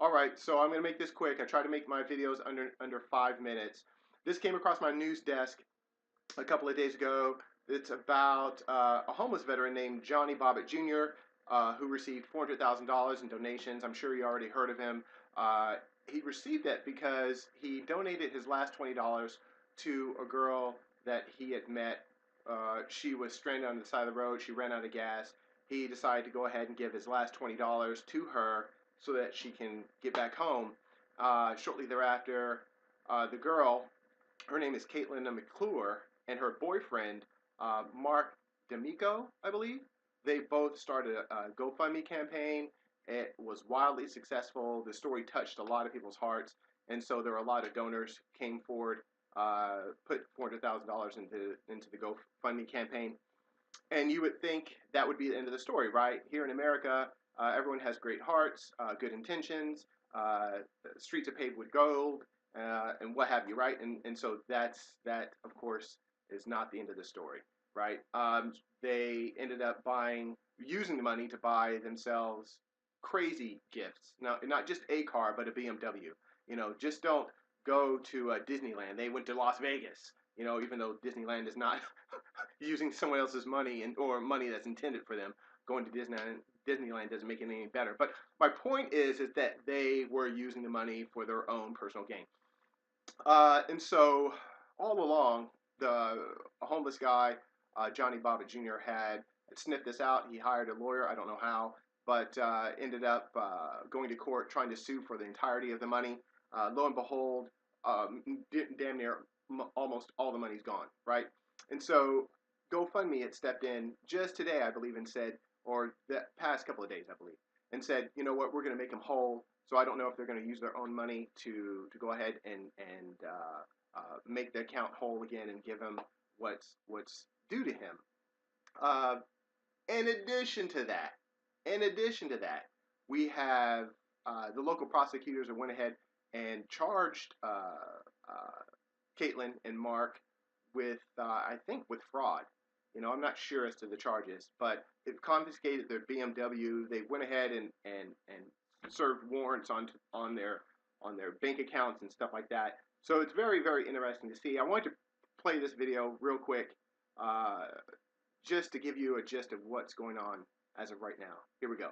All right, so I'm gonna make this quick. I try to make my videos under 5 minutes. This came across my news desk a couple of days ago. It's about a homeless veteran named Johnny Bobbit Jr., who received $400,000 in donations. I'm sure you already heard of him. He received it because he donated his last $20 to a girl that he had met. She was stranded on the side of the road. She ran out of gas. He decided to go ahead and give his last $20 to her so that she can get back home. Shortly thereafter, the girl, her name is Caitlin McClure, and her boyfriend, Mark D'Amico, I believe, they both started a GoFundMe campaign. It was wildly successful. The story touched a lot of people's hearts, and so there were a lot of donors came forward, put $400,000 into the GoFundMe campaign. And you would think that would be the end of the story, right? Here in America, everyone has great hearts, good intentions, streets are paved with gold, and what have you, right? And so that, of course, is not the end of the story, right? They ended up using the money to buy themselves crazy gifts. Now, not just a car, but a BMW. Just don't go to Disneyland. They went to Las Vegas. Even though Disneyland is not using someone else's money or money that's intended for them. Going to Disneyland doesn't make it any better. But my point is that they were using the money for their own personal gain. And so all along, the homeless guy, Johnny Bobbit Jr., had sniffed this out. He hired a lawyer. I don't know how, but ended up going to court trying to sue for the entirety of the money. Lo and behold, damn near almost all the money's gone, right? And so GoFundMe had stepped in just today, I believe, and said, or the past couple of days, I believe, and said, you know what, we're going to make them whole. So I don't know if they're going to use their own money to go ahead and make the account whole again and give him what's due to him. In addition to that, we have the local prosecutors that went ahead and charged Caitlin and Mark with, I think, with fraud. I'm not sure as to the charges, but they've confiscated their BMW. They went ahead and served warrants on their bank accounts and stuff like that. So it's very, very interesting to see. I wanted to play this video real quick, just to give you a gist of what's going on as of right now. Here we go.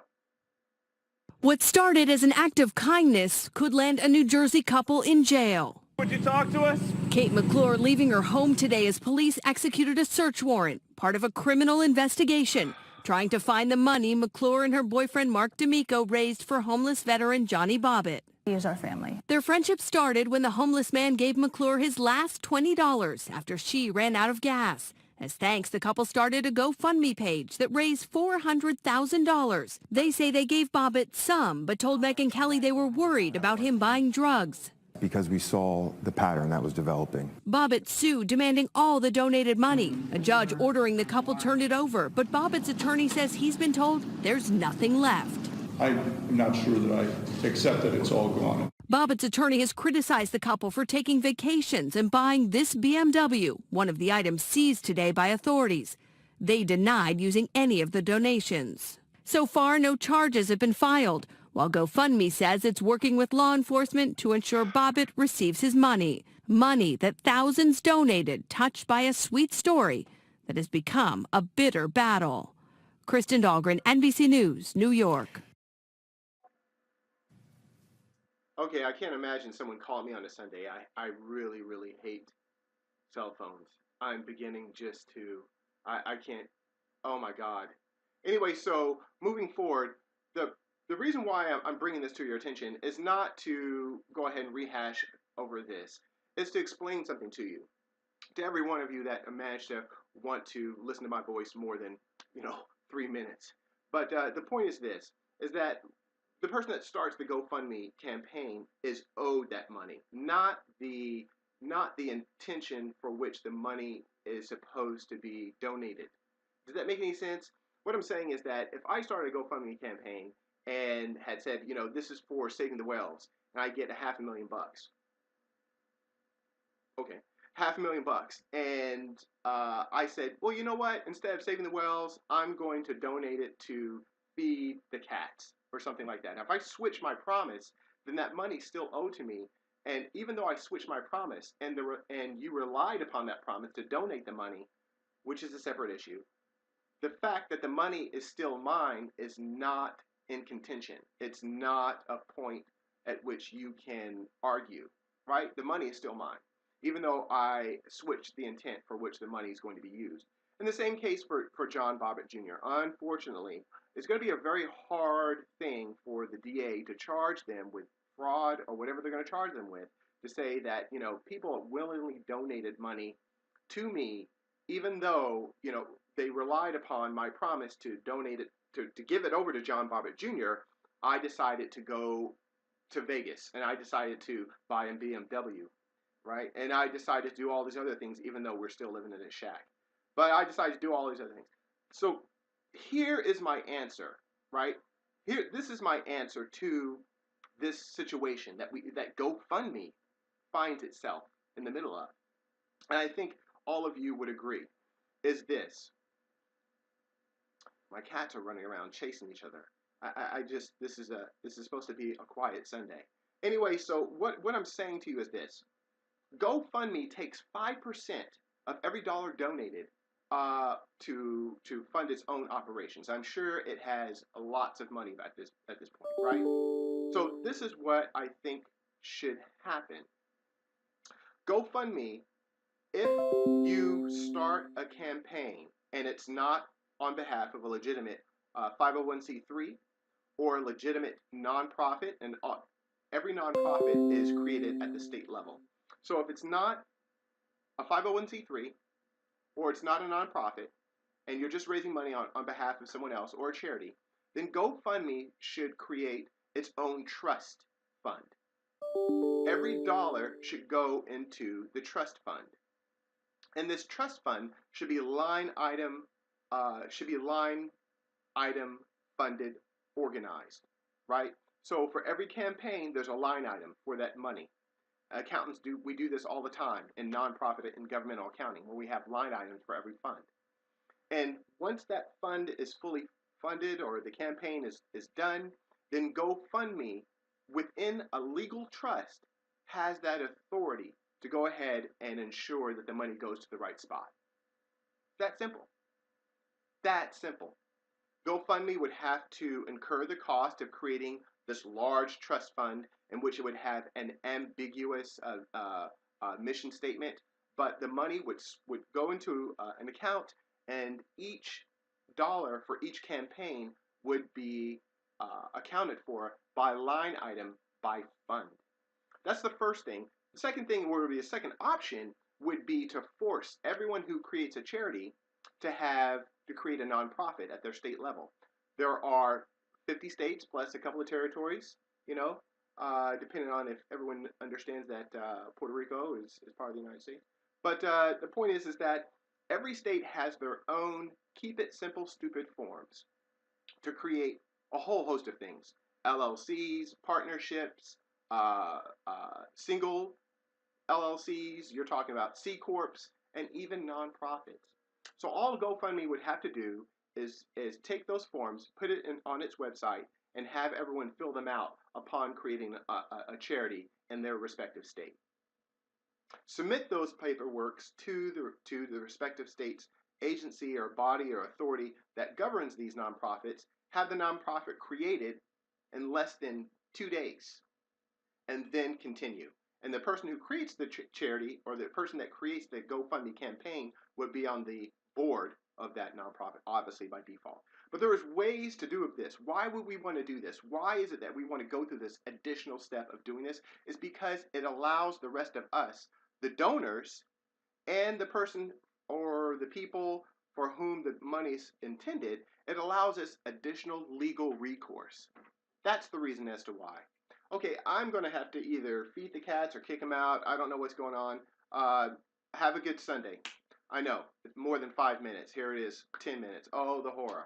What started as an act of kindness could land a New Jersey couple in jail. Would you talk to us? Kate McClure leaving her home today as police executed a search warrant, part of a criminal investigation, trying to find the money McClure and her boyfriend Mark D'Amico raised for homeless veteran Johnny Bobbit. He is our family. Their friendship started when the homeless man gave McClure his last $20 after she ran out of gas. As thanks, the couple started a GoFundMe page that raised $400,000. They say they gave Bobbit some, but told Megyn Kelly they were worried about him buying drugs. Because we saw the pattern that was developing. Bobbit sued, demanding all the donated money. A judge ordering the couple turned it over, but Bobbit's attorney says he's been told there's nothing left. I'm not sure that I accept that it's all gone. Bobbit's attorney has criticized the couple for taking vacations and buying this BMW, one of the items seized today by authorities. They denied using any of the donations. So far, no charges have been filed, while GoFundMe says it's working with law enforcement to ensure Bobbit receives his money. Money that thousands donated, touched by a sweet story that has become a bitter battle. Kristen Dahlgren, NBC News, New York. Okay, I can't imagine someone calling me on a Sunday. I really, really hate cell phones. I'm beginning just to, I can't, oh my God. Anyway, so moving forward, the reason why I'm bringing this to your attention is not to go ahead and rehash over this. It's to explain something to you. To every one of you that managed to want to listen to my voice more than, 3 minutes. But the point is this, is that the person that starts the GoFundMe campaign is owed that money, not the intention for which the money is supposed to be donated. Does that make any sense? What I'm saying is that if I started a GoFundMe campaign and had said, this is for saving the whales, and I get $500,000. Okay, $500,000, and I said, well, you know what? Instead of saving the whales, I'm going to donate it to feed the cats, or something like that. Now, if I switch my promise, then that money's still owed to me. And even though I switched my promise and you relied upon that promise to donate the money, which is a separate issue, the fact that the money is still mine is not in contention. It's not a point at which you can argue, right? The money is still mine, even though I switched the intent for which the money is going to be used. In the same case for John Bobbit Jr. Unfortunately, it's going to be a very hard thing for the DA to charge them with fraud or whatever they're going to charge them with, to say that, people willingly donated money to me, even though, they relied upon my promise to donate it, to give it over to John Bobbit Jr. I decided to go to Vegas, and I decided to buy a BMW, right? And I decided to do all these other things, even though we're still living in a shack. But I decided to do all these other things. So here is my answer, right? This is my answer to this situation that GoFundMe finds itself in the middle of. And I think all of you would agree, is this. My cats are running around chasing each other. This is supposed to be a quiet Sunday. Anyway, so what I'm saying to you is this. GoFundMe takes 5% of every dollar donated to fund its own operations. I'm sure it has lots of money at this point, right? So this is what I think should happen. GoFundMe, if you start a campaign and it's not on behalf of a legitimate 501c3 or a legitimate nonprofit, and every nonprofit is created at the state level. So if it's not a 501c3 or it's not a nonprofit and you're just raising money on behalf of someone else or a charity, then GoFundMe should create its own trust fund. Every dollar should go into the trust fund. And this trust fund should be line item funded, organized, right? So for every campaign, there's a line item for that money. Accountants we do this all the time in nonprofit and governmental accounting, where we have line items for every fund. And once that fund is fully funded or the campaign is done, then GoFundMe, within a legal trust, has that authority to go ahead and ensure that the money goes to the right spot. That simple. That simple. GoFundMe would have to incur the cost of creating this large trust fund in which it would have an ambiguous mission statement, but the money would go into an account, and each dollar for each campaign would be accounted for by line item by fund. That's the first thing. The second thing would be a second option would be to force everyone who creates a charity to create a nonprofit at their state level. There are 50 states plus a couple of territories, depending on if everyone understands that Puerto Rico is part of the United States. But the point is that every state has their own keep it simple, stupid forms to create a whole host of things. LLCs, partnerships, single LLCs, you're talking about C Corps, and even nonprofits. So all GoFundMe would have to do is take those forms, put it on its website, and have everyone fill them out upon creating a charity in their respective state. Submit those paperworks to the respective state's agency or body or authority that governs these nonprofits. Have the nonprofit created in less than 2 days, and then continue. And the person who creates the charity, or the person that creates the GoFundMe campaign, would be on the board of that nonprofit, obviously by default. But there is ways to do this. Why would we want to do this? Why is it that we want to go through this additional step of doing this? Is because it allows the rest of us, the donors, and the person or the people for whom the money is intended, it allows us additional legal recourse. That's the reason as to why. Okay, I'm going to have to either feed the cats or kick them out. I don't know what's going on. Have a good Sunday. I know, it's more than 5 minutes. Here it is, 10 minutes. Oh, the horror.